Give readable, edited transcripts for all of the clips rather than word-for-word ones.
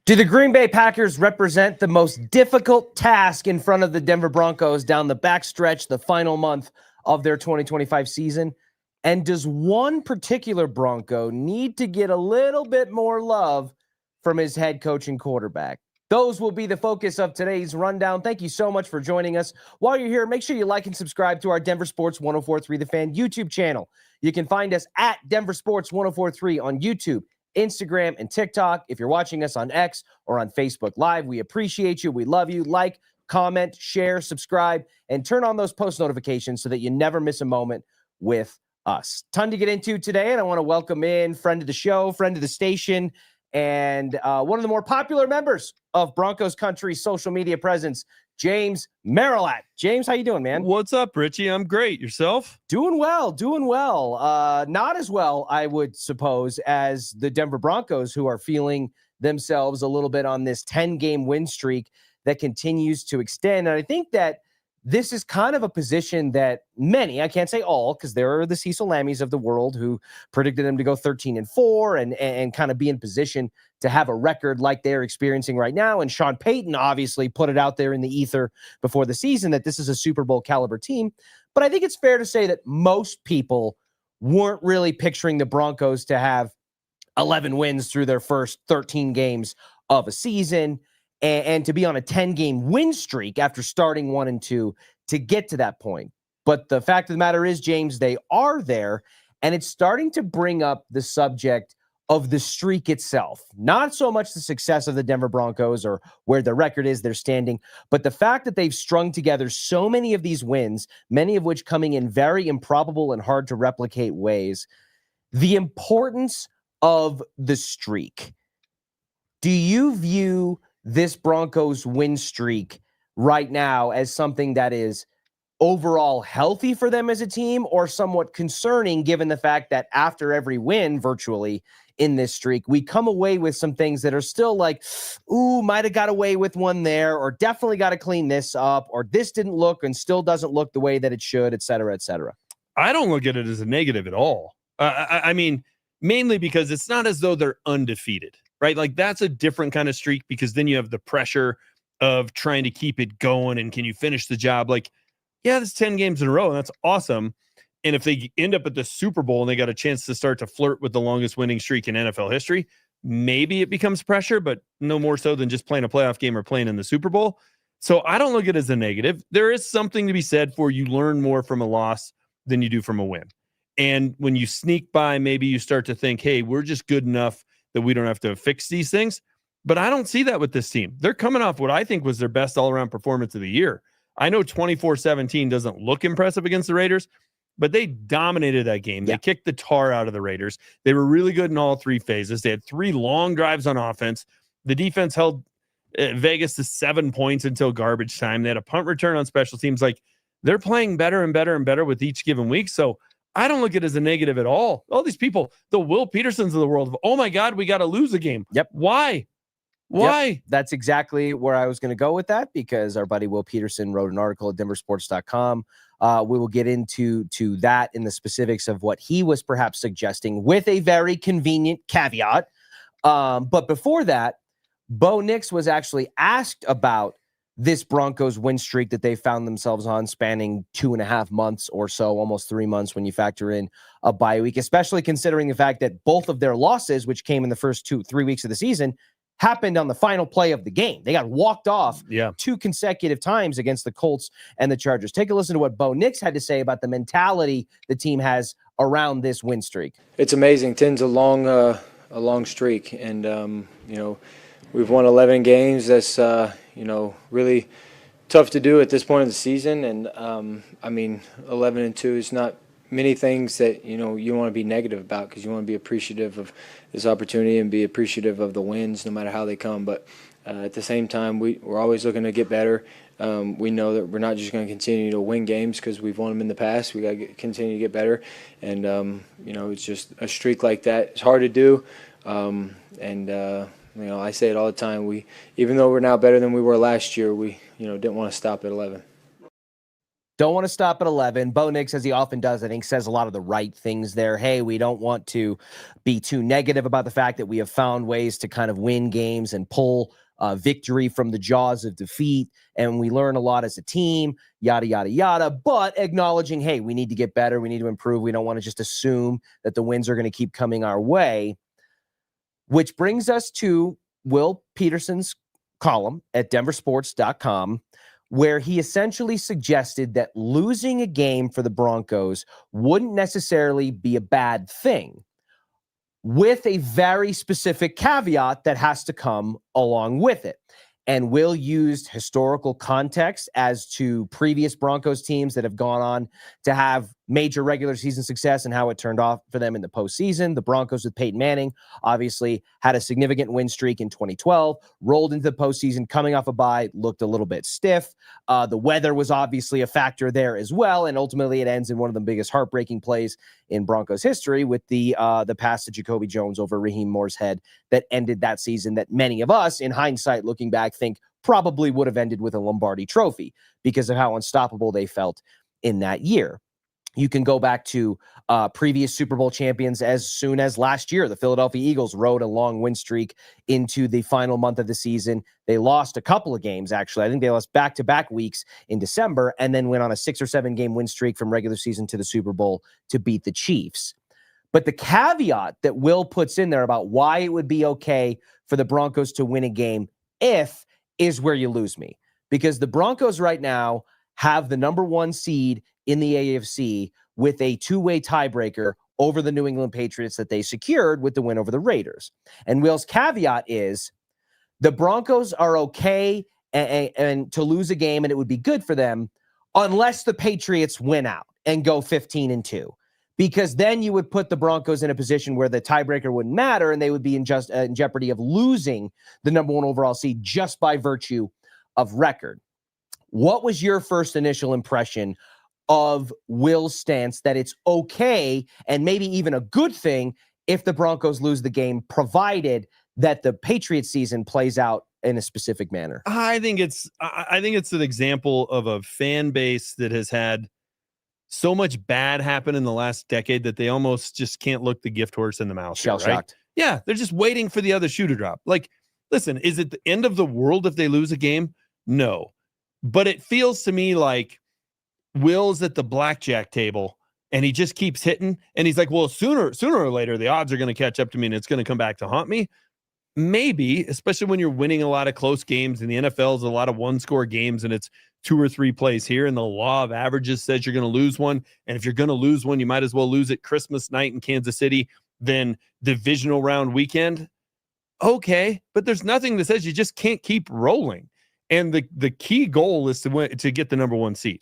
Do the Green Bay Packers represent the most difficult task in front of the Denver Broncos down the backstretch, the final month of their 2025 season? And does one particular Bronco need to get a little bit more love from his head coach and quarterback? Those will be the focus of today's rundown. Thank you so much for joining us. While you're here, make sure you like and subscribe to our Denver Sports 1043 The Fan YouTube channel. You can find us at Denver Sports 1043 on YouTube, Instagram, and TikTok. If you're watching us on X or on Facebook Live, we appreciate you. We love you. Like, comment, share, subscribe, and turn on those post notifications so that you never miss a moment with us. Ton to get into today, and I want to welcome in friend of the show, friend of the station, and one of the more popular members of Broncos Country social media presence, James Marilat. James, how you doing, man? What's up, Richie? I'm great. Yourself? Doing well. Not as well, I would suppose, as the Denver Broncos, who are feeling themselves a little bit on this 10-game win streak that continues to extend. And I think that this is kind of a position that many, I can't say all, because there are the Cecil Lammies of the world who predicted them to go 13-4 and kind of be in position to have a record like they're experiencing right now. And Sean Payton obviously put it out there in the ether before the season that this is a Super Bowl caliber team. But I think it's fair to say that most people weren't really picturing the Broncos to have 11 wins through their first 13 games of a season and to be on a 10-game win streak after starting 1-2 to get to that point. But the fact of the matter is, James, they are there, and it's starting to bring up the subject of the streak itself. Not so much the success of the Denver Broncos or where the record is they're standing, but the fact that they've strung together so many of these wins, many of which coming in very improbable and hard to replicate ways. The importance of the streak. Do you view this Broncos win streak right now as something that is overall healthy for them as a team, or somewhat concerning given the fact that after every win virtually in this streak, we come away with some things that are still like, ooh, might have got away with one there, or definitely got to clean this up, or this didn't look and still doesn't look the way that it should, et cetera, et cetera? I don't look at it as a negative at all. I mean, mainly because it's not as though they're undefeated, right? Like that's a different kind of streak, because then you have the pressure of trying to keep it going and can you finish the job? Like, yeah, that's 10 games in a row, and that's awesome. And if they end up at the Super Bowl and they got a chance to start to flirt with the longest winning streak in NFL history, maybe it becomes pressure, but no more so than just playing a playoff game or playing in the Super Bowl. So I don't look at it as a negative. There is something to be said for you learn more from a loss than you do from a win. And when you sneak by, maybe you start to think, hey, we're just good enough that we don't have to fix these things. But I don't see that with this team. They're coming off what I think was their best all-around performance of the year. I know 24-17 doesn't look impressive against the Raiders, but they dominated that game. Yeah. They kicked the tar out of the Raiders. They were really good in all three phases. They had 3 long drives on offense. The defense held Vegas to 7 points until garbage time. They had a punt return on special teams. Like, they're playing better and better and better with each given week. So I don't look at it as a negative at all. All these people, the Will Petersons of the world, oh my God, we got to lose a game. Yep. Why? Yep, that's exactly where I was going to go with that, because our buddy Will Peterson wrote an article at denversports.com. We will get into that in the specifics of what he was perhaps suggesting with a very convenient caveat. But before that, Bo Nix was actually asked about this Broncos win streak that they found themselves on, spanning 2.5 months or so, almost 3 months when you factor in a bye week, especially considering the fact that both of their losses, which came in the first 2-3 weeks of the season, happened on the final play of the game. They got walked off 2 consecutive times against the Colts and the Chargers. Take a listen to what Bo Nix had to say about the mentality the team has around this win streak. It's amazing. 10's a long streak, and we've won 11 games. That's really tough to do at this point of the season. And 11-2 is not many things that you want to be negative about, because you want to be appreciative of this opportunity and be appreciative of the wins no matter how they come. But at the same time, we're always looking to get better. We know that we're not just going to continue to win games because we've won them in the past. We got to continue to get better, and it's just a streak like that. It's hard to do, I say it all the time. Even though we're now better than we were last year, we didn't want to stop at 11. Don't want to stop at 11. Bo Nix, as he often does, I think says a lot of the right things there. Hey, we don't want to be too negative about the fact that we have found ways to kind of win games and pull victory from the jaws of defeat. And we learn a lot as a team, yada, yada, yada. But acknowledging, hey, we need to get better. We need to improve. We don't want to just assume that the wins are going to keep coming our way. Which brings us to Will Peterson's column at denversports.com, where he essentially suggested that losing a game for the Broncos wouldn't necessarily be a bad thing, with a very specific caveat that has to come along with it. And Will used historical context as to previous Broncos teams that have gone on to have major regular season success and how it turned off for them in the postseason. The Broncos with Peyton Manning obviously had a significant win streak in 2012, rolled into the postseason, coming off a bye, looked a little bit stiff. The weather was obviously a factor there as well, and ultimately it ends in one of the biggest heartbreaking plays in Broncos history with the pass to Jacoby Jones over Raheem Moore's head that ended that season, that many of us, in hindsight, looking back, think probably would have ended with a Lombardi trophy because of how unstoppable they felt in that year. You can go back to previous Super Bowl champions as soon as last year. The Philadelphia Eagles rode a long win streak into the final month of the season. They lost a couple of games, actually. I think they lost back-to-back weeks in December and then went on a 6 or 7 game win streak from regular season to the Super Bowl to beat the Chiefs. But the caveat that Will puts in there about why it would be okay for the Broncos to win a game is where you lose me. Because the Broncos right now have the number 1 seed in the AFC with a 2-way tiebreaker over the New England Patriots that they secured with the win over the Raiders. And Will's caveat is the Broncos are okay and to lose a game, and it would be good for them unless the Patriots win out and go 15-2. Because then you would put the Broncos in a position where the tiebreaker wouldn't matter and they would be in jeopardy of losing the number 1 overall seed just by virtue of record. What was your first initial impression of Will's stance that it's okay and maybe even a good thing if the Broncos lose the game, provided that the Patriots season plays out in a specific manner? I think it's an example of a fan base that has had so much bad happen in the last decade that they almost just can't look the gift horse in the mouth. Shell-shocked. Right? Yeah, they're just waiting for the other shoe to drop. Like, listen, is it the end of the world if they lose a game? No. But it feels to me like Will's at the blackjack table and he just keeps hitting. And he's like, well, sooner or later, the odds are going to catch up to me and it's going to come back to haunt me. Maybe, especially when you're winning a lot of close games, and the NFL is a lot of 1-score games and it's 2 or 3 plays here. And the law of averages says you're going to lose one. And if you're going to lose one, you might as well lose it Christmas night in Kansas City than divisional round weekend. Okay. But there's nothing that says you just can't keep rolling. And the key goal is to get the number 1 seed.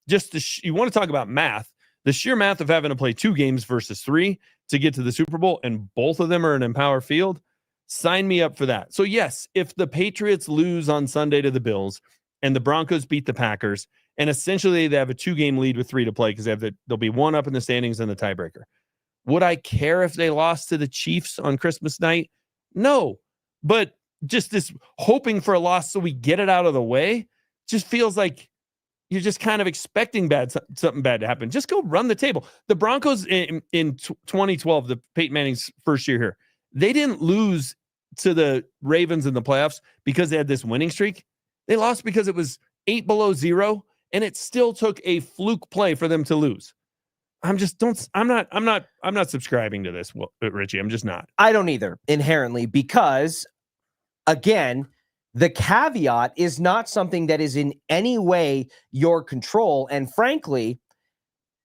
Just you want to talk about math, the sheer math of having to play 2 games versus 3 to get to the Super Bowl, and both of them are in Empower Field. Sign me up for that. So yes, if the Patriots lose on Sunday to the Bills and the Broncos beat the Packers, and essentially they have a 2-game lead with 3 to play because they'll be 1 up in the standings and the tiebreaker. Would I care if they lost to the Chiefs on Christmas night? No, but just this hoping for a loss so we get it out of the way just feels like you're just kind of expecting something bad to happen. Just go run the table. The Broncos in 2012, the Peyton Manning's first year here, they didn't lose to the Ravens in the playoffs because they had this winning streak. They lost because it was 8 below 0, and it still took a fluke play for them to lose. I'm not subscribing to this, Richie. I'm just not. I don't either, inherently, because again, the caveat is not something that is in any way your control. And frankly,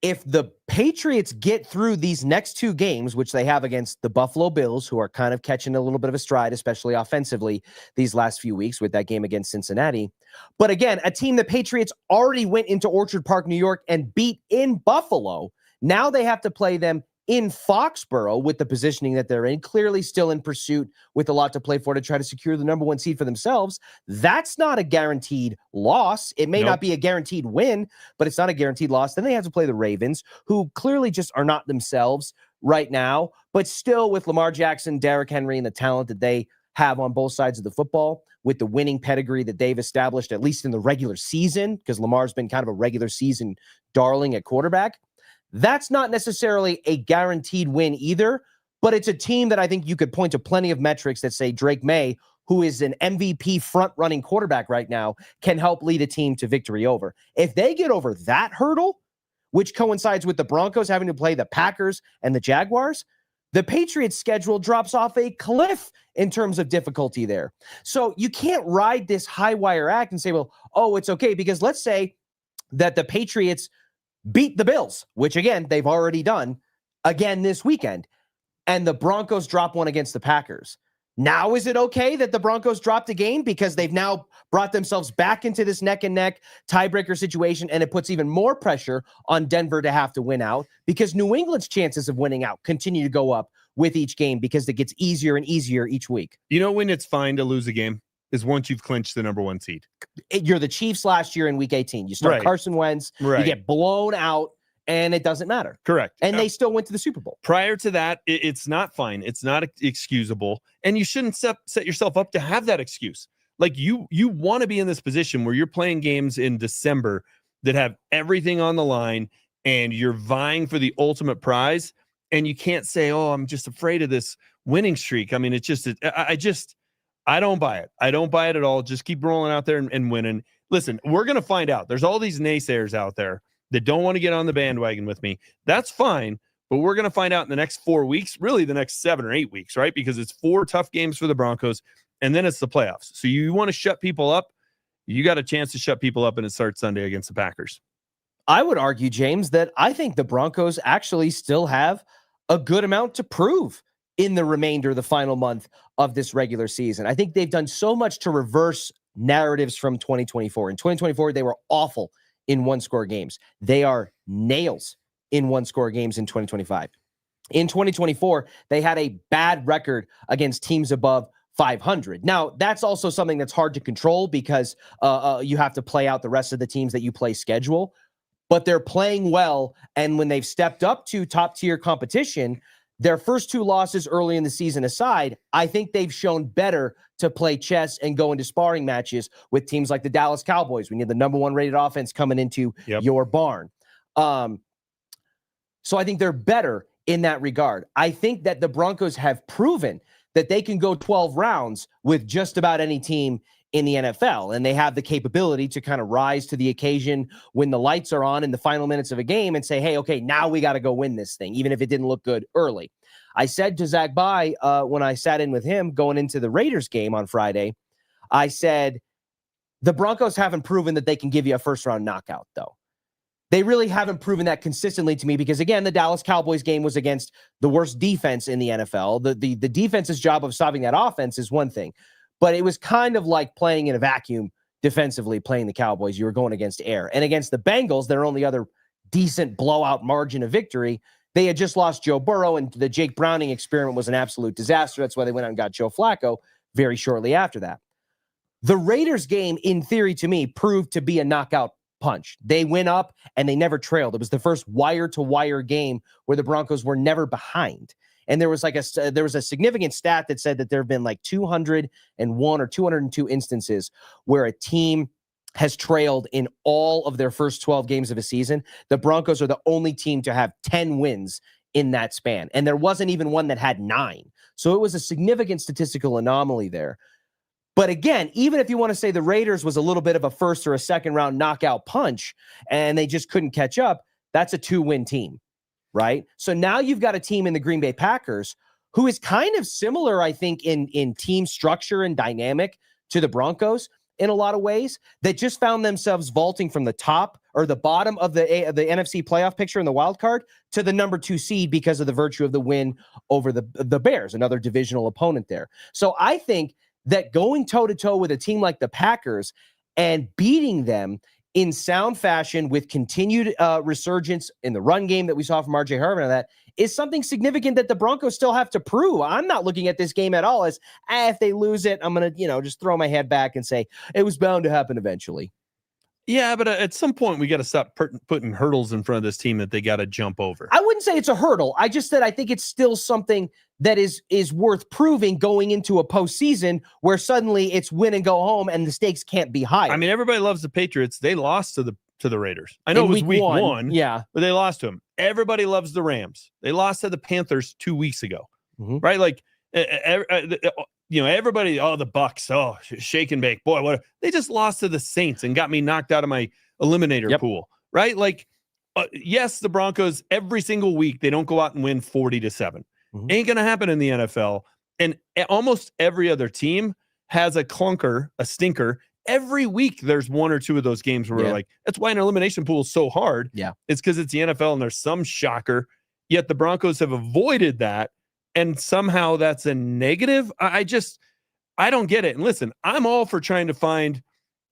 if the Patriots get through these next 2 games, which they have against the Buffalo Bills, who are kind of catching a little bit of a stride, especially offensively these last few weeks with that game against Cincinnati. But again, a team the Patriots already went into Orchard Park, New York and beat in Buffalo. Now they have to play them in Foxborough with the positioning that they're in, clearly still in pursuit with a lot to play for to try to secure the number 1 seed for themselves. That's not a guaranteed loss. It may not be a guaranteed win, but it's not a guaranteed loss. Then they have to play the Ravens, who clearly just are not themselves right now, but still with Lamar Jackson, Derrick Henry, and the talent that they have on both sides of the football with the winning pedigree that they've established, at least in the regular season, because Lamar's been kind of a regular season darling at quarterback. That's not necessarily a guaranteed win either, but it's a team that I think you could point to plenty of metrics that say Drake May, who is an MVP front-running quarterback right now, can help lead a team to victory over. If they get over that hurdle, which coincides with the Broncos having to play the Packers and the Jaguars, the Patriots' schedule drops off a cliff in terms of difficulty there. So you can't ride this high-wire act and say, well, oh, it's okay, because let's say that the Patriots beat the Bills, which, again, they've already done, again this weekend, and the Broncos drop one against the Packers. Now, is it okay that the Broncos dropped a game because they've now brought themselves back into this neck-and-neck tiebreaker situation, and it puts even more pressure on Denver to have to win out because New England's chances of winning out continue to go up with each game because it gets easier and easier each week? You know when it's fine to lose a game is once you've clinched the number 1 seed. You're the Chiefs last year in Week 18. You start Carson Wentz, you get blown out, and it doesn't matter. Correct. And they still went to the Super Bowl. Prior to that, it's not fine. It's not excusable. And you shouldn't set yourself up to have that excuse. Like you want to be in this position where you're playing games in December that have everything on the line and you're vying for the ultimate prize. And you can't say, oh, I'm just afraid of this winning streak. I mean, it's just, I don't buy it. I don't buy it at all. Just keep rolling out there and winning. Listen, we're going to find out. There's all these naysayers out there that don't want to get on the bandwagon with me. That's fine, but we're going to find out in the next 4 weeks, really the next 7 or 8 weeks, right? Because it's 4 tough games for the Broncos, and then it's the playoffs. So you want to shut people up, you got a chance to shut people up, and it starts Sunday against the Packers. I would argue, James, that I think the Broncos actually still have a good amount to prove in the remainder of the final month of this regular season. I think they've done so much to reverse narratives from 2024. In 2024, they were awful in one-score games. They are nails in one-score games in 2025. In 2024, they had a bad record against teams above 500. Now, that's also something that's hard to control because you have to play out the rest of the teams that you play schedule, but they're playing well, and when they've stepped up to top-tier competition, their first 2 losses early in the season aside, I think they've shown better to play chess and go into sparring matches with teams like the Dallas Cowboys. We need the number 1 rated offense coming into your barn. So I think they're better in that regard. I think that the Broncos have proven that they can go 12 rounds with just about any team in the NFL, and they have the capability to kind of rise to the occasion when the lights are on in the final minutes of a game and say, hey, okay, now we got to go win this thing, even if it didn't look good early. I said to Zach Bye when I sat in with him going into the Raiders game on Friday, I said, the Broncos haven't proven that they can give you a first-round knockout, though. They really haven't proven that consistently to me because, again, the Dallas Cowboys game was against the worst defense in the NFL. The defense's job of stopping that offense is one thing, but it was kind of like playing in a vacuum defensively, playing the Cowboys. You were going against air. And against the Bengals, their only other decent blowout margin of victory, they had just lost Joe Burrow, and the Jake Browning experiment was an absolute disaster. That's why they went out and got Joe Flacco very shortly after that. The Raiders game, in theory, to me, proved to be a knockout punch. They went up and they never trailed. It was the first wire-to-wire game where the Broncos were never behind. And there was a significant stat that said that there have been like 201 or 202 instances where a team has trailed in all of their first 12 games of a season. The Broncos are the only team to have 10 wins in that span. And there wasn't even one that had 9. So it was a significant statistical anomaly there. But again, even if you want to say the Raiders was a little bit of a first or a second round knockout punch and they just couldn't catch up, that's a 2-win team, right? So now you've got a team in the Green Bay Packers who is kind of similar, I think, in team structure and dynamic to the Broncos in a lot of ways, that just found themselves vaulting from the top or the bottom of the NFC playoff picture in the wild card to the number 2 seed because of the virtue of the win over the Bears, another divisional opponent there. So I think that going toe-to-toe with a team like the Packers and beating them in sound fashion with continued resurgence in the run game that we saw from R.J. Harvin and that is something significant that the Broncos still have to prove. I'm not looking at this game at all as, if they lose it, I'm going to, just throw my head back and say, it was bound to happen eventually. Yeah, but at some point we got to stop putting hurdles in front of this team that they got to jump over. I wouldn't say it's a hurdle. I just said I think it's still something that is worth proving going into a postseason where suddenly it's win and go home and the stakes can't be higher. I mean, everybody loves the Patriots. They lost to the Raiders. I know it was week one, yeah, but they lost to them. Everybody loves the Rams. They lost to the Panthers 2 weeks ago, mm-hmm. right? Like, everybody, the Bucks, shake and bake. Boy, what they just lost to the Saints and got me knocked out of my eliminator pool, right? Like, yes, the Broncos every single week they don't go out and win 40-7. Mm-hmm. Ain't gonna happen in the NFL. And almost every other team has a clunker, a stinker. Every week there's one or two of those games where we're like, that's why an elimination pool is so hard. Yeah, it's because it's the NFL and there's some shocker. Yet the Broncos have avoided that. And somehow that's a negative. I don't get it. And listen, I'm all for trying to find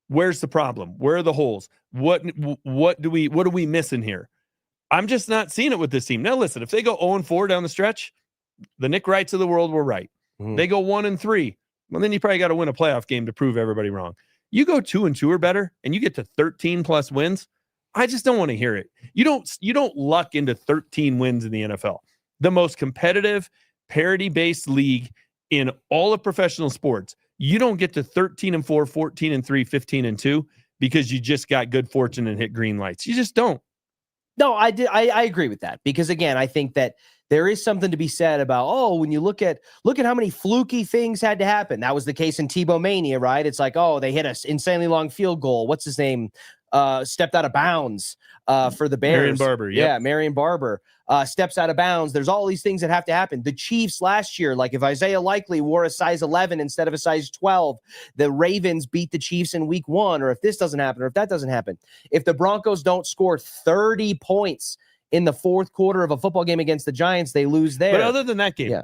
where's the problem, where are the holes, what are we missing here? I'm just not seeing it with this team. Now, listen, if they go 0-4 down the stretch, the Nick Wrights of the world were right. Mm. They go 1-3. Well, then you probably got to win a playoff game to prove everybody wrong. You go 2-2 or better, and you get to 13 plus wins. I just don't want to hear it. You don't luck into 13 wins in the NFL, the most competitive, parity-based league in all of professional sports. You don't get to 13-4, 14-3, 15-2 because you just got good fortune and hit green lights. You just don't. No, I agree with that because again, I think that there is something to be said about, when you look at how many fluky things had to happen. That was the case in Tebow Mania, right? It's like, they hit an insanely long field goal. What's his name? Stepped out of bounds for the Bears. Marion Barber. Yep. Yeah, Marion Barber steps out of bounds. There's all these things that have to happen. The Chiefs last year, like if Isaiah Likely wore a size 11 instead of a size 12, the Ravens beat the Chiefs in week 1, or if this doesn't happen, or if that doesn't happen. If the Broncos don't score 30 points in the fourth quarter of a football game against the Giants, they lose there. But other than that game,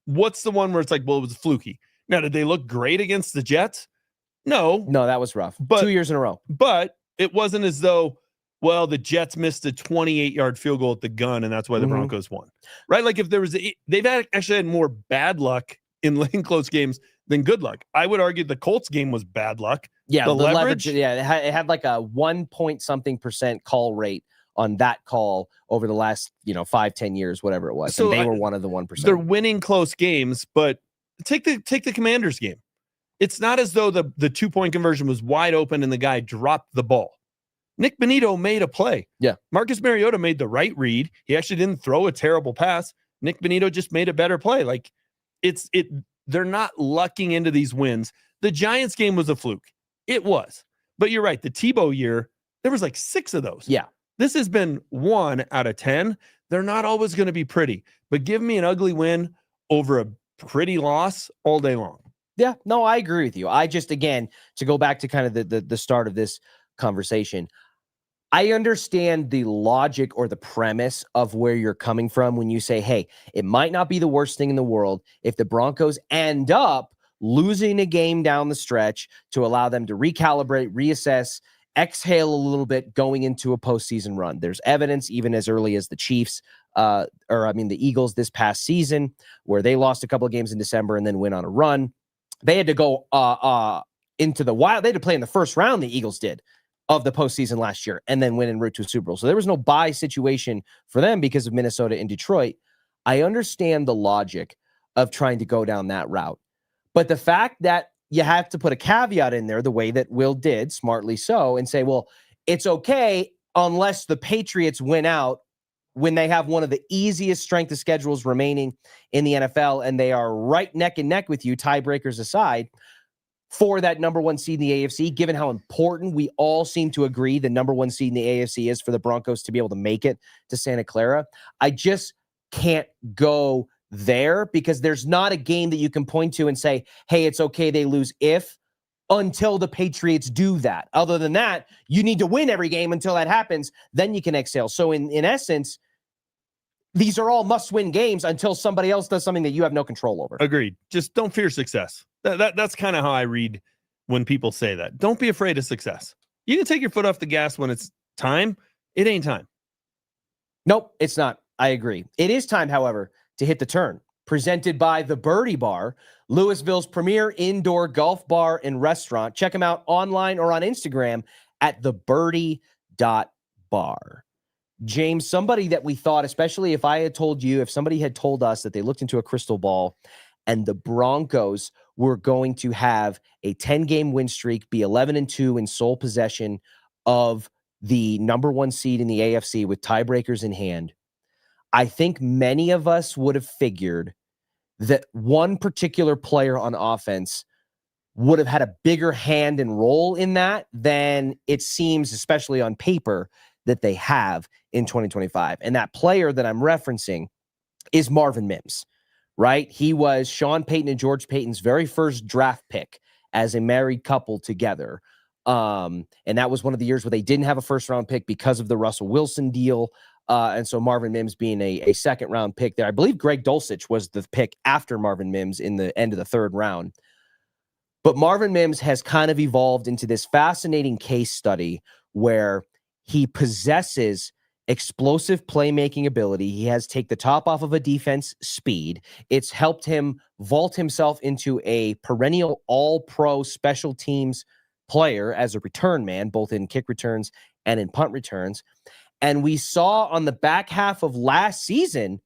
what's the one where it's like, well, it was fluky. Now, did they look great against the Jets? No, that was rough. 2 years in a row. But it wasn't as though, the Jets missed a 28-yard field goal at the gun, and that's why the Broncos won. Right? Like if there was, they've actually had more bad luck in late close games than good luck. I would argue the Colts game was bad luck. Yeah, the leverage. Yeah, it had like a 1% call rate on that call over the last 5-10 years, whatever it was. So and they were one of the 1%. They're winning close games, but take the Commanders game. It's not as though the 2-point conversion was wide open and the guy dropped the ball. Nick Bonito made a play. Yeah. Marcus Mariota made the right read. He actually didn't throw a terrible pass. Nick Bonito just made a better play. Like they're not lucking into these wins. The Giants game was a fluke. It was. But you're right. The Tebow year, there was like 6 of those. Yeah. This has been 1 out of 10. They're not always going to be pretty, but give me an ugly win over a pretty loss all day long. Yeah, no, I agree with you. I just, again, to go back to kind of the start of this conversation, I understand the logic or the premise of where you're coming from when you say, hey, it might not be the worst thing in the world if the Broncos end up losing a game down the stretch to allow them to recalibrate, reassess, exhale a little bit going into a postseason run. There's evidence even as early as the Chiefs, the Eagles this past season, where they lost a couple of games in December and then went on a run. They had to go into the wild. They had to play in the first round, the Eagles did, of the postseason last year, and then win en route to a Super Bowl. So there was no bye situation for them because of Minnesota and Detroit. I understand the logic of trying to go down that route. But the fact that you have to put a caveat in there the way that Will did, smartly so, and say, well, it's okay unless the Patriots win out when they have one of the easiest strength of schedules remaining in the NFL, and they are right neck and neck with you, tiebreakers aside, for that number 1 seed in the AFC, given how important we all seem to agree the number 1 seed in the AFC is for the Broncos to be able to make it to Santa Clara. I just can't go there because there's not a game that you can point to and say, hey, it's okay they lose until the Patriots do that. Other than that, you need to win every game until that happens. Then you can exhale. So in essence, these are all must-win games until somebody else does something that you have no control over. Agreed. Just don't fear success. That's kind of how I read when people say that. Don't be afraid of success. You can take your foot off the gas when it's time. It ain't time. Nope, it's not. I agree. It is time, however, to hit the turn. presented by the Birdie Bar, Louisville's premier indoor golf bar and restaurant. Check them out online or on Instagram at thebirdie.bar. James, somebody that we thought, especially if somebody had told us that they looked into a crystal ball and the Broncos were going to have a 10-game win streak, be 11-2 in sole possession of the number one seed in the AFC with tiebreakers in hand, I think many of us would have figured that one particular player on offense would have had a bigger hand and role in that than it seems, especially on paper, that they have in 2025. And that player that I'm referencing is Marvin Mims, right? He was Sean Payton and George Payton's very first draft pick as a married couple together. And that was one of the years where they didn't have a first-round pick because of the Russell Wilson deal. And so Marvin Mims being a second-round pick there. I believe Greg Dulcich was the pick after Marvin Mims in the end of the third round. But Marvin Mims has kind of evolved into this fascinating case study where he possesses explosive playmaking ability. He has take the top off of a defense speed. It's helped him vault himself into a perennial all-pro special teams player as a return man, both in kick returns and in punt returns. And we saw on the back half of last season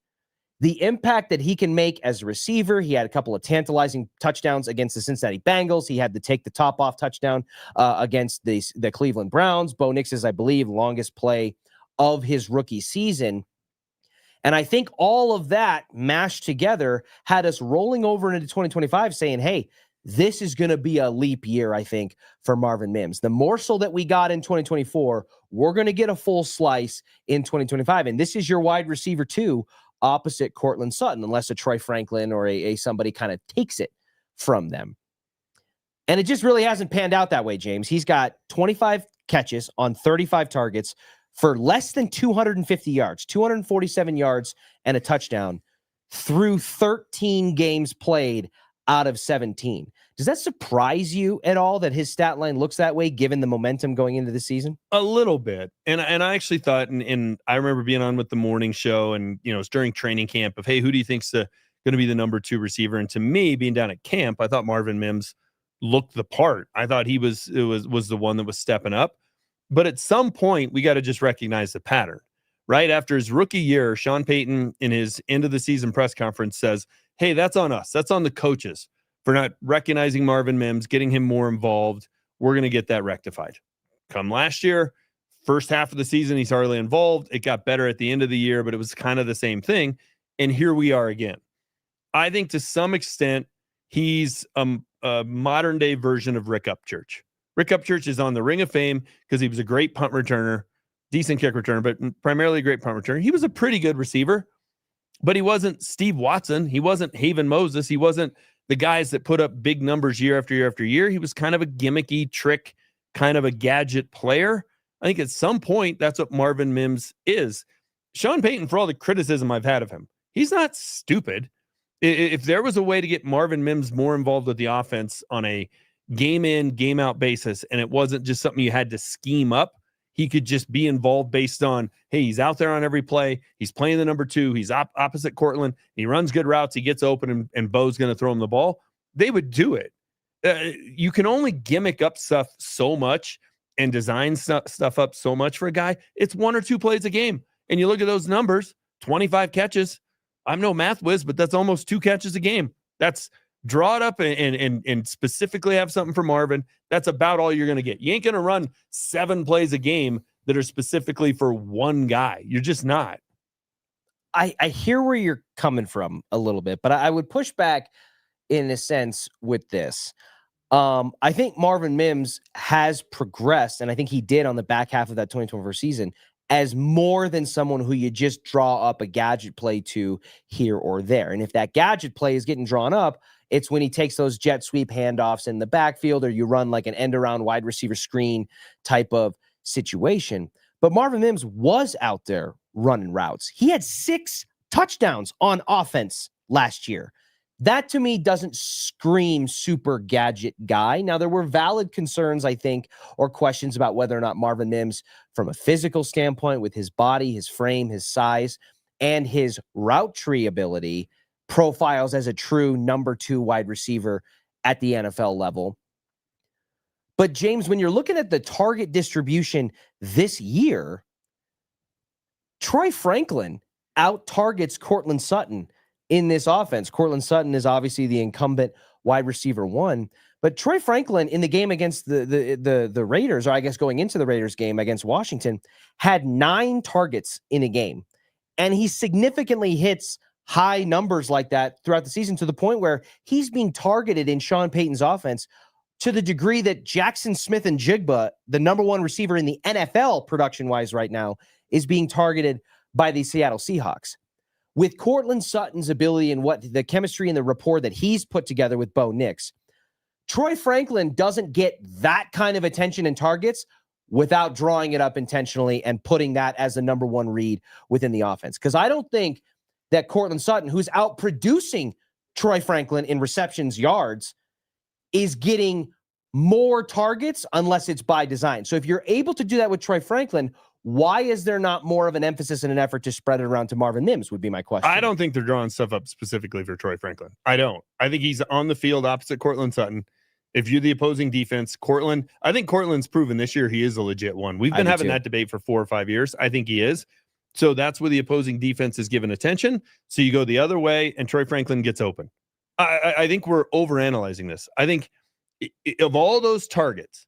the impact that he can make as a receiver. He had a couple of tantalizing touchdowns against the Cincinnati Bengals. He had the take the top off touchdown against the Cleveland Browns. Bo Nix's, I believe, longest play of his rookie season. And I think all of that mashed together had us rolling over into 2025 saying, hey, this is going to be a leap year, I think, for Marvin Mims. The morsel that we got in 2024, we're going to get a full slice in 2025. And this is your wide receiver, too, opposite Cortland Sutton, unless a Troy Franklin or a somebody kind of takes it from them. And it just really hasn't panned out that way, James. He's got 25 catches on 35 targets for less than 250 yards, 247 yards and a touchdown through 13 games played out of 17. Does that surprise you at all that his stat line looks that way, given the momentum going into the season? A little bit. And I actually thought, and I remember being on with the morning show and, it's during training camp of, hey, who do you think's going to be the number 2 receiver? And to me, being down at camp, I thought Marvin Mims looked the part. I thought he was the one that was stepping up. But at some point, we got to just recognize the pattern. Right after his rookie year, Sean Payton in his end of the season press conference says, hey, that's on us. That's on the coaches for not recognizing Marvin Mims, getting him more involved. We're going to get that rectified. Come last year, first half of the season, he's hardly involved. It got better at the end of the year, but it was kind of the same thing. And here we are again. I think to some extent, he's a modern day version of Rick Upchurch. Rick Upchurch is on the Ring of Fame because he was a great punt returner, decent kick returner, but primarily a great punt returner. He was a pretty good receiver, but he wasn't Steve Watson. He wasn't Haven Moses. He wasn't the guys that put up big numbers year after year after year. He was kind of a gimmicky trick, kind of a gadget player. I think at some point, that's what Marvin Mims is. Sean Payton, for all the criticism I've had of him, he's not stupid. If there was a way to get Marvin Mims more involved with the offense on a game in, game out basis, and it wasn't just something you had to scheme up, he could just be involved based on, hey, he's out there on every play. He's playing the number 2. He's opposite Cortland. He runs good routes. He gets open, and Bo's going to throw him the ball. They would do it. You can only gimmick up stuff so much and design stuff up so much for a guy. It's 1 or 2 plays a game. And you look at those numbers, 25 catches. I'm no math whiz, but that's almost 2 catches a game. That's draw it up and specifically have something for Marvin. That's about all you're going to get. You ain't going to run 7 plays a game that are specifically for one guy. You're just not. I hear where you're coming from a little bit, but I would push back in a sense with this. I think Marvin Mims has progressed, and I think he did on the back half of that 2024 season, as more than someone who you just draw up a gadget play to here or there. And if that gadget play is getting drawn up, it's when he takes those jet sweep handoffs in the backfield, or you run like an end around wide receiver screen type of situation. But Marvin Mims was out there running routes. He had 6 touchdowns on offense last year. That to me doesn't scream super gadget guy. Now, there were valid concerns, I think, or questions about whether or not Marvin Mims, from a physical standpoint, with his body, his frame, his size, and his route tree ability, profiles as a true number 2 wide receiver at the NFL level. But James, when you're looking at the target distribution this year, Troy Franklin out-targets Courtland Sutton in this offense. Courtland Sutton is obviously the incumbent wide receiver 1, but Troy Franklin in the game against the Raiders, or I guess going into the Raiders game against Washington, had 9 targets in a game. And he significantly hits high numbers like that throughout the season, to the point where he's being targeted in Sean Payton's offense to the degree that Jackson Smith-Njigba, the number 1 receiver in the NFL production-wise right now, is being targeted by the Seattle Seahawks. With Courtland Sutton's ability and what the chemistry and the rapport that he's put together with Bo Nix, Troy Franklin doesn't get that kind of attention and targets without drawing it up intentionally and putting that as the number 1 read within the offense. Because I don't think that Courtland Sutton, who's outproducing Troy Franklin in receptions, yards, is getting more targets unless it's by design. So if you're able to do that with Troy Franklin, why is there not more of an emphasis and an effort to spread it around to Marvin Mims, would be my question. I don't think they're drawing stuff up specifically for Troy Franklin. I don't. I think he's on the field opposite Courtland Sutton. If you're the opposing defense, I think Courtland's proven this year he is a legit one. We've been having that debate for 4 or 5 years. I think he is. So that's where the opposing defense is given attention. So you go the other way and Troy Franklin gets open. I think we're overanalyzing this. I think of all those targets,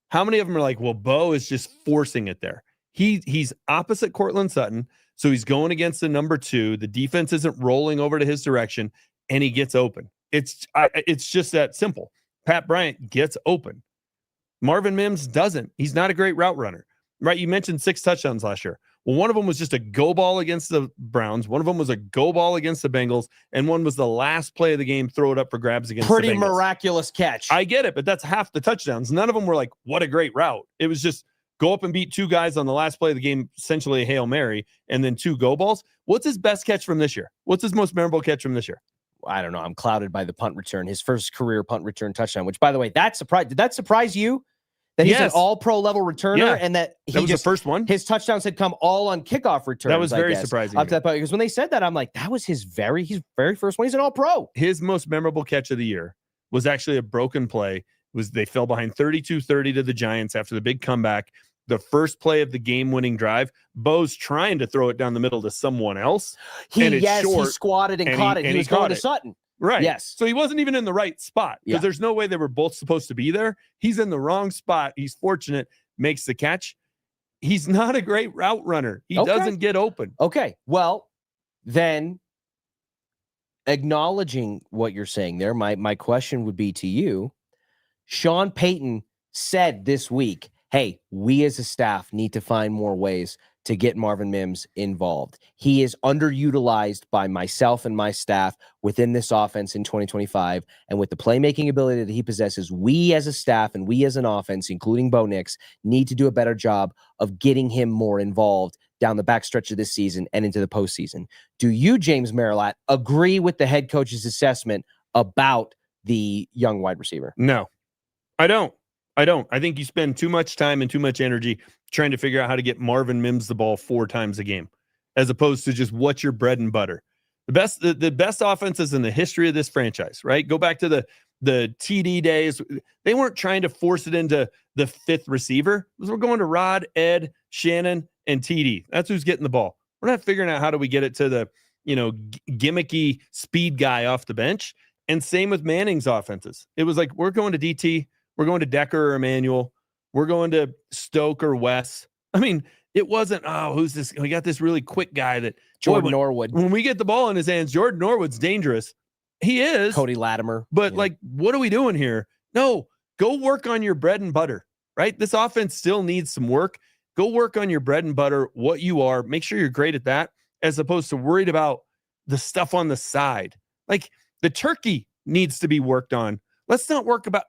how many of them are like, well, Bo is just forcing it there? He's opposite Courtland Sutton, so he's going against the number 2. The defense isn't rolling over to his direction, and he gets open. It's just that simple. Pat Bryant gets open. Marvin Mims doesn't. He's not a great route runner, right? You mentioned 6 touchdowns last year. Well, one of them was just a go ball against the Browns. One of them was a go ball against the Bengals. And one was the last play of the game, throw it up for grabs against the Bengals. Pretty miraculous catch. I get it, but that's half the touchdowns. None of them were like, what a great route. It was just go up and beat 2 guys on the last play of the game, essentially a Hail Mary, and then 2 go balls. What's his best catch from this year? What's his most memorable catch from this year? I don't know. I'm clouded by the punt return, his first career punt return touchdown, which, by the way, did that surprise you? That he's an all-pro level returner, and that was the first one. His touchdowns had come all on kickoff returns. That was very surprising. Up to that point, because when they said that, I'm like, that was his very first one. He's an all-pro. His most memorable catch of the year was actually a broken play. They fell behind 32-30 to the Giants after the big comeback. The first play of the game-winning drive, Bo's trying to throw it down the middle to someone else. He squatted and caught it. He was going to Sutton. Right. Yes. So he wasn't even in the right spot because there's no way they were both supposed to be there. He's in the wrong spot. He's fortunate, makes the catch. He's not a great route runner. He doesn't get open. Okay. Well, then acknowledging what you're saying there, my question would be to you. Sean Payton said this week, hey, we as a staff need to find more ways to get Marvin Mims involved. He is underutilized by myself and my staff within this offense in 2025. And with the playmaking ability that he possesses, we as a staff and we as an offense, including Bo Nix, need to do a better job of getting him more involved down the backstretch of this season and into the postseason. Do you, James Marilat, agree with the head coach's assessment about the young wide receiver? No, I don't. I think you spend too much time and too much energy trying to figure out how to get Marvin Mims the ball 4 times a game, as opposed to just what's your bread and butter. The best offenses in the history of this franchise, right? Go back to the TD days. They weren't trying to force it into the 5th receiver. We're going to Rod, Ed, Shannon, and TD. That's who's getting the ball. We're not figuring out how do we get it to the, gimmicky speed guy off the bench. And same with Manning's offenses. It was like, we're going to DT. We're going to Decker or Emmanuel. We're going to Stoke or Wes. I mean, it wasn't, who's this? We got this really quick guy that Jordan Norwood. When we get the ball in his hands, Jordan Norwood's dangerous. He is. Cody Latimer. But what are we doing here? No, go work on your bread and butter, right? This offense still needs some work. Go work on your bread and butter, what you are. Make sure you're great at that, as opposed to worried about the stuff on the side. Like the turkey needs to be worked on. Let's not worried about.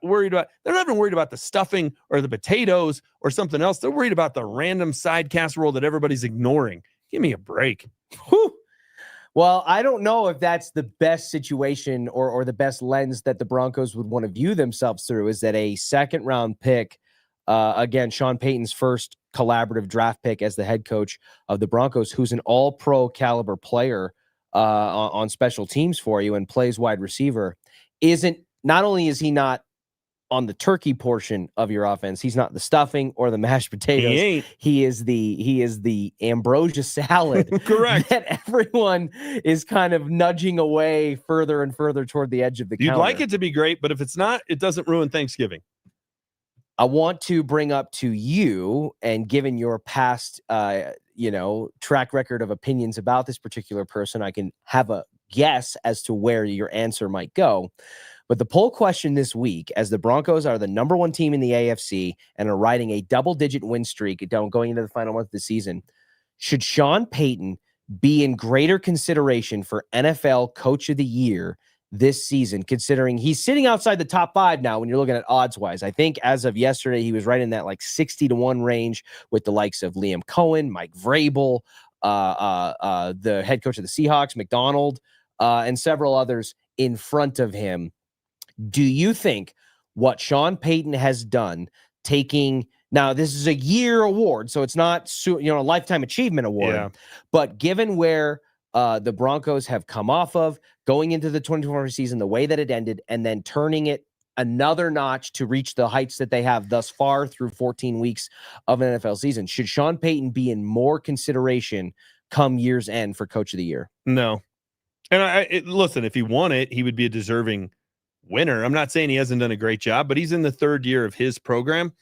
They're not even worried about the stuffing or the potatoes or something else. They're worried about the random side casserole that everybody's ignoring. Give me a break. Whew. Well, I don't know if that's the best situation or the best lens that the Broncos would want to view themselves through. Is that a 2nd round pick? Again, Sean Payton's first collaborative draft pick as the head coach of the Broncos, who's an all-pro caliber player on special teams for you and plays wide receiver, not only is he not on the turkey portion of your offense, he's not the stuffing or the mashed potatoes. He ain't. He is the ambrosia salad. Correct. That everyone is kind of nudging away further and further toward the edge of the You'd counter. like it to be great, but if it's not, it doesn't ruin Thanksgiving. I want to bring up to you, and given your past, track record of opinions about this particular person, I can have a guess as to where your answer might go. But the poll question this week, as the Broncos are the number one team in the AFC and are riding a double-digit win streak going into the final month of the season, should Sean Payton be in greater consideration for NFL Coach of the Year this season, considering he's sitting outside the top 5 now when you're looking at odds-wise? I think as of yesterday, he was right in that like 60-1 range with the likes of Liam Cohen, Mike Vrabel, the head coach of the Seahawks, McDonald, and several others in front of him. Do you think what Sean Payton has done, now this is a year award, so it's not a lifetime achievement award, but given where the Broncos have come off of going into the 2024 season, the way that it ended, and then turning it another notch to reach the heights that they have thus far through 14 weeks of an NFL season, should Sean Payton be in more consideration come year's end for Coach of the Year? No. And listen, if he won it, he would be a deserving winner. I'm not saying he hasn't done a great job, but he's in the 3rd year of his program.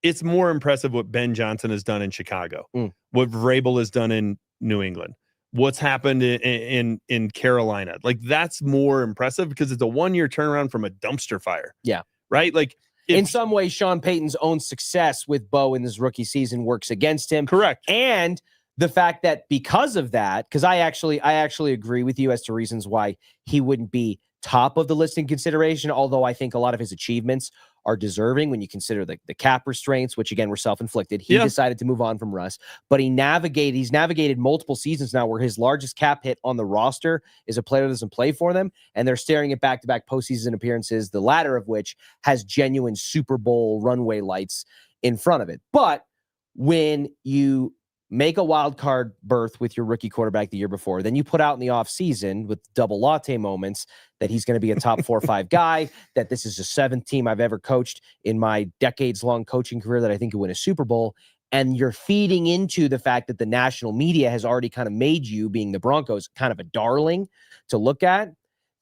It's more impressive what Ben Johnson has done in Chicago, what Vrabel has done in New England, what's happened in Carolina. Like, that's more impressive because it's a 1-year turnaround from a dumpster fire. Yeah. Right? Like, in some ways, Sean Payton's own success with Bo in his rookie season works against him. Correct. And the fact that because of that, because I actually agree with you as to reasons why he wouldn't be top of the list in consideration, although I think a lot of his achievements are deserving when you consider the cap restraints, which again were self-inflicted. He decided to move on from Russ, but he's navigated multiple seasons now where his largest cap hit on the roster is a player that doesn't play for them, and they're staring at back-to-back postseason appearances, the latter of which has genuine Super Bowl runway lights in front of it. But when you make a wild card berth with your rookie quarterback the year before, then you put out in the offseason with double latte moments that he's going to be a top 4 or 5 guy, that this is the 7th team I've ever coached in my decades-long coaching career that I think could win a Super Bowl. And you're feeding into the fact that the national media has already kind of made you, being the Broncos, kind of a darling to look at.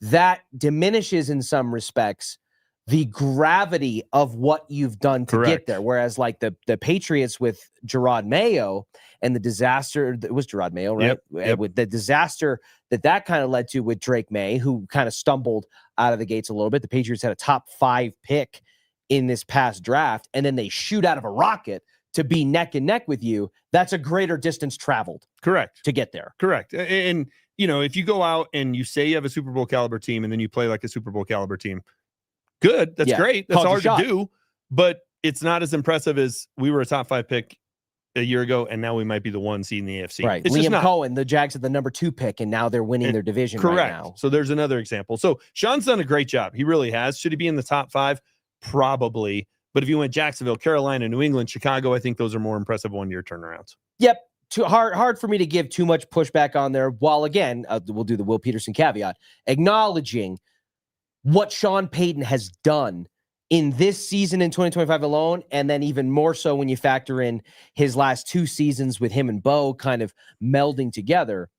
That diminishes in some respects the gravity of what you've done to get there. Whereas like the Patriots with Gerard Mayo and the disaster, it was Gerard Mayo, right? Yep. With the disaster that kind of led to with Drake May, who kind of stumbled out of the gates a little bit. The Patriots had a top 5 pick in this past draft, and then they shoot out of a rocket to be neck and neck with you. That's a greater distance traveled. Correct. To get there. Correct. And, if you go out and you say you have a Super Bowl caliber team and then you play like a Super Bowl caliber team, good. That's great. That's hard to do, but it's not as impressive as we were a top 5 pick a year ago, and now we might be the 1 seed in the AFC. Right. It's Liam Cohen, the Jags at the number 2 pick, and now they're winning their division right now. So there's another example. So Sean's done a great job. He really has. Should he be in the top 5? Probably. But if you went Jacksonville, Carolina, New England, Chicago, I think those are more impressive 1-year turnarounds. Yep. Too hard for me to give too much pushback on there. While again, we'll do the Will Peterson caveat, acknowledging what Sean Payton has done in this season in 2025 alone, and then even more so when you factor in his last 2 seasons with him and Bo kind of melding together,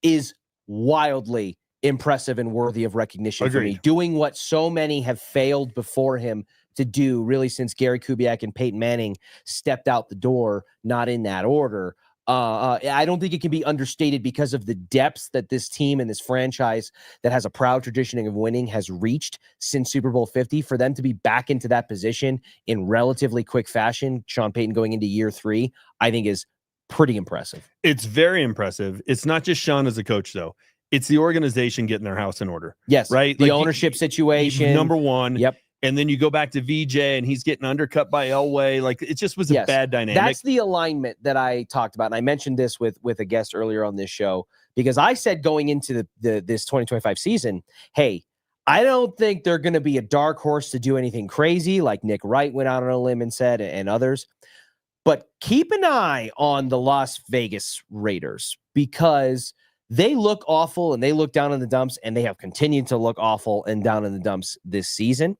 is wildly impressive and worthy of recognition. Agreed. For me. Doing what so many have failed before him to do, really, since Gary Kubiak and Peyton Manning stepped out the door, not in that order. I don't think it can be understated because of the depths that this team and this franchise that has a proud tradition of winning has reached since Super Bowl 50. For them to be back into that position in relatively quick fashion, Sean Payton going into year 3, I think is pretty impressive. It's very impressive. It's not just Sean as a coach, though. It's the organization getting their house in order. Yes. Right? The ownership situation. Number 1. Yep. And then you go back to VJ and he's getting undercut by Elway. Like, it just was a bad dynamic. That's the alignment that I talked about. And I mentioned this with a guest earlier on this show, because I said going into this 2025 season, hey, I don't think they're going to be a dark horse to do anything crazy, like Nick Wright went out on a limb and said, and others. But keep an eye on the Las Vegas Raiders, because They look awful and they look down in the dumps, and they have continued to look awful and down in the dumps this season.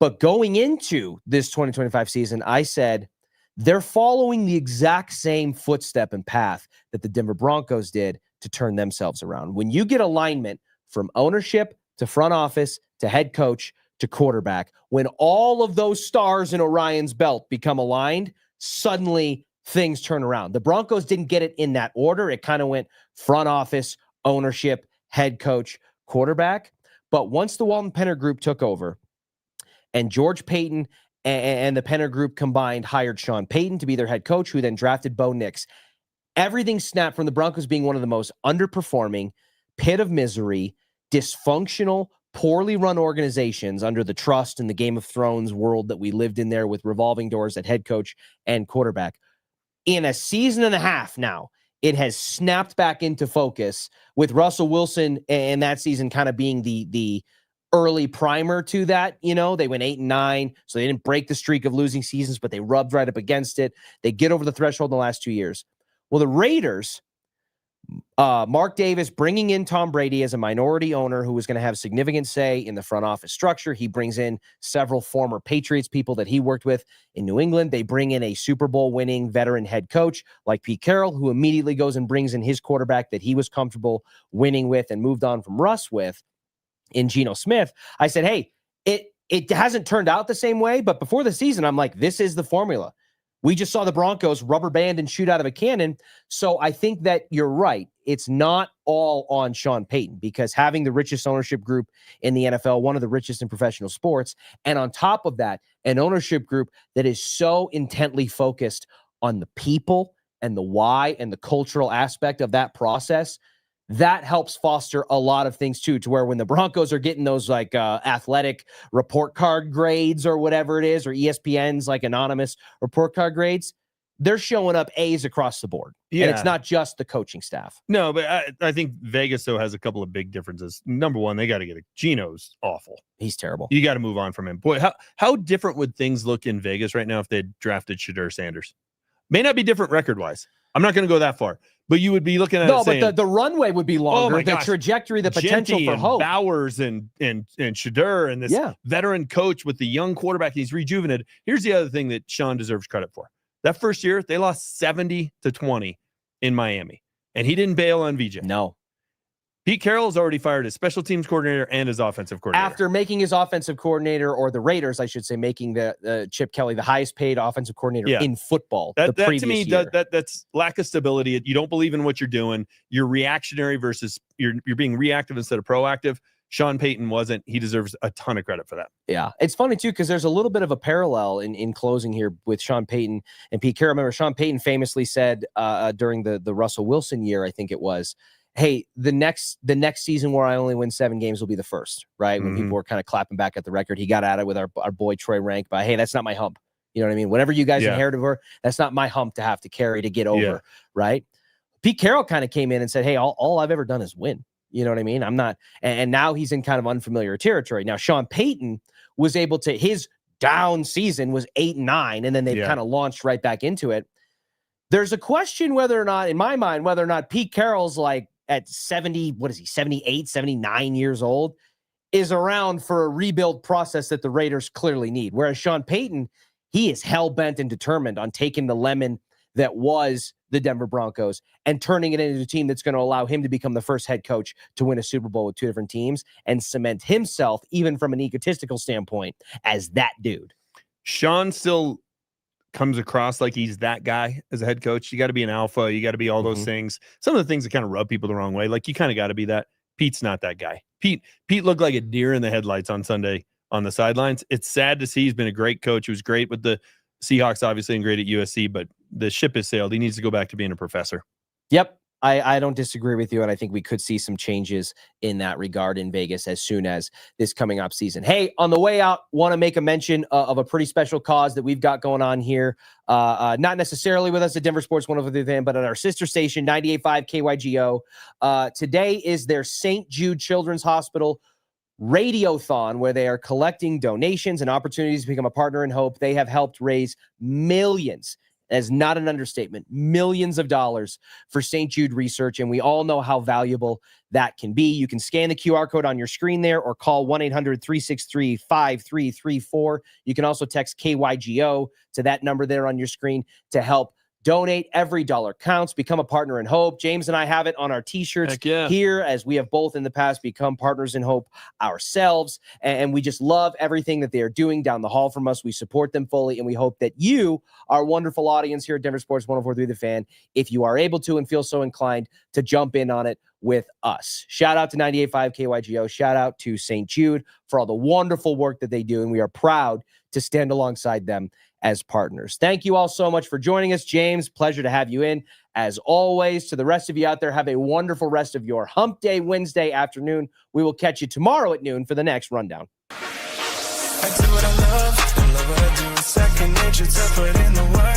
But going into this 2025 season, I said they're following the exact same footstep and path that the Denver Broncos did to turn themselves around. When you get alignment from ownership to front office to head coach to quarterback, when all of those stars in Orion's belt become aligned, suddenly things turn around. The Broncos didn't get it in that order. It kind of went front office, ownership, head coach, quarterback. But once the Walton Penner Group took over and George Payton and the Penner Group combined hired Sean Payton to be their head coach, who then drafted Bo Nix, everything snapped from the Broncos being one of the most underperforming, pit of misery, dysfunctional, poorly run organizations under the trust and the Game of Thrones world that we lived in there with revolving doors at head coach and quarterback. In a season and a half now, it has snapped back into focus with Russell Wilson and that season kind of being the early primer to that. You know, they went 8-9, so they didn't break the streak of losing seasons, but they rubbed right up against it. They get over the threshold in the last 2 years. Well, the Raiders, Mark Davis bringing in Tom Brady as a minority owner who was going to have significant say in the front office structure. He brings in several former Patriots people that he worked with in New England. They bring in a Super Bowl winning veteran head coach like Pete Carroll, who immediately goes and brings in his quarterback that he was comfortable winning with and moved on from Russ with in Geno Smith. I said, hey, it hasn't turned out the same way, but before the season, I'm like, this is the formula. We just saw the Broncos rubber band and shoot out of a cannon. So I think that you're right. It's not all on Sean Payton, because having the richest ownership group in the NFL, one of the richest in professional sports, and on top of that, an ownership group that is so intently focused on the people and the why and the cultural aspect of that process, that helps foster a lot of things too, to where when the Broncos are getting those like athletic report card grades or whatever it is, or ESPN's like anonymous report card grades, they're showing up A's across the board. Yeah. And it's not just the coaching staff. No, but I think Vegas though has a couple of big differences. Number one, they got to get Geno's awful. He's terrible. You got to move on from him. Boy, how different would things look in Vegas right now if they drafted Shedeur Sanders? May not be different record-wise. I'm not going to go that far, but you would be looking at but the runway would be longer. The trajectory, the potential for hope. Bowers and Shedeur and this veteran coach with the young quarterback. He's rejuvenated. Here's the other thing that Sean deserves credit for. That first year, they lost 70-20 in Miami, and he didn't bail on VJ. No. Pete Carroll's already fired his special teams coordinator and his offensive coordinator. After making his offensive coordinator, or the Raiders, I should say, making the Chip Kelly the highest paid offensive coordinator in football. That to me, that's lack of stability. You don't believe in what you're doing. You're reactionary versus you're being reactive instead of proactive. Sean Payton wasn't. He deserves a ton of credit for that. Yeah. It's funny, too, because there's a little bit of a parallel in closing here with Sean Payton and Pete Carroll. Remember, Sean Payton famously said during the Russell Wilson year, I think it was, hey, the next season where I only win 7 games will be the first, right? When people were kind of clapping back at the record, he got at it with our boy Troy Rank by, hey, that's not my hump. You know what I mean? Whatever you guys inherited over, that's not my hump to have to carry to get over, right? Pete Carroll kind of came in and said, hey, all I've ever done is win. You know what I mean? I'm not, and now he's in kind of unfamiliar territory. Now, Sean Payton was able to, his down season was 8-9, and then they kind of launched right back into it. There's a question whether or not, in my mind, whether or not Pete Carroll's like, at 70, what is he, 78, 79 years old, is around for a rebuild process that the Raiders clearly need. Whereas Sean Payton, he is hell-bent and determined on taking the lemon that was the Denver Broncos and turning it into a team that's going to allow him to become the first head coach to win a Super Bowl with 2 different teams and cement himself, even from an egotistical standpoint, as that dude. Sean still comes across like he's that guy as a head coach. You got to be an alpha. You got to be all those things. Some of the things that kind of rub people the wrong way. Like, you kind of got to be that. Pete's not that guy. Pete looked like a deer in the headlights on Sunday on the sidelines. It's sad to see. He's been a great coach. He was great with the Seahawks, obviously, and great at USC, but the ship has sailed. He needs to go back to being a professor. Yep. I don't disagree with you, and I think we could see some changes in that regard in Vegas as soon as this coming up season. Hey, on the way out, want to make a mention of a pretty special cause that we've got going on here. Not necessarily with us at Denver Sports 105 but at our sister station, 98.5 KYGO. Today is their St. Jude Children's Hospital Radiothon, where they are collecting donations and opportunities to become a partner in hope. They have helped raise millions That is not an understatement. Millions of dollars for St. Jude research, and we all know how valuable that can be. You can scan the QR code on your screen there or call 1-800-363-5334. You can also text KYGO to that number there on your screen to help donate. Every dollar counts. Become a partner in hope. James and I have it on our t-shirts here, as we have both in the past become partners in hope ourselves. And we just love everything that they are doing down the hall from us. We support them fully, and we hope that you, our wonderful audience here at Denver Sports 104.3 The Fan, if you are able to and feel so inclined, to jump in on it with us. Shout out to 98.5 KYGO. Shout out to St. Jude for all the wonderful work that they do, and we are proud to stand alongside them as partners. Thank you all so much for joining us. James, pleasure to have you in. As always, to the rest of you out there, have a wonderful rest of your Hump Day Wednesday afternoon. We will catch you tomorrow at noon for the next rundown. I do what I love what I do. Second nature to put in the work.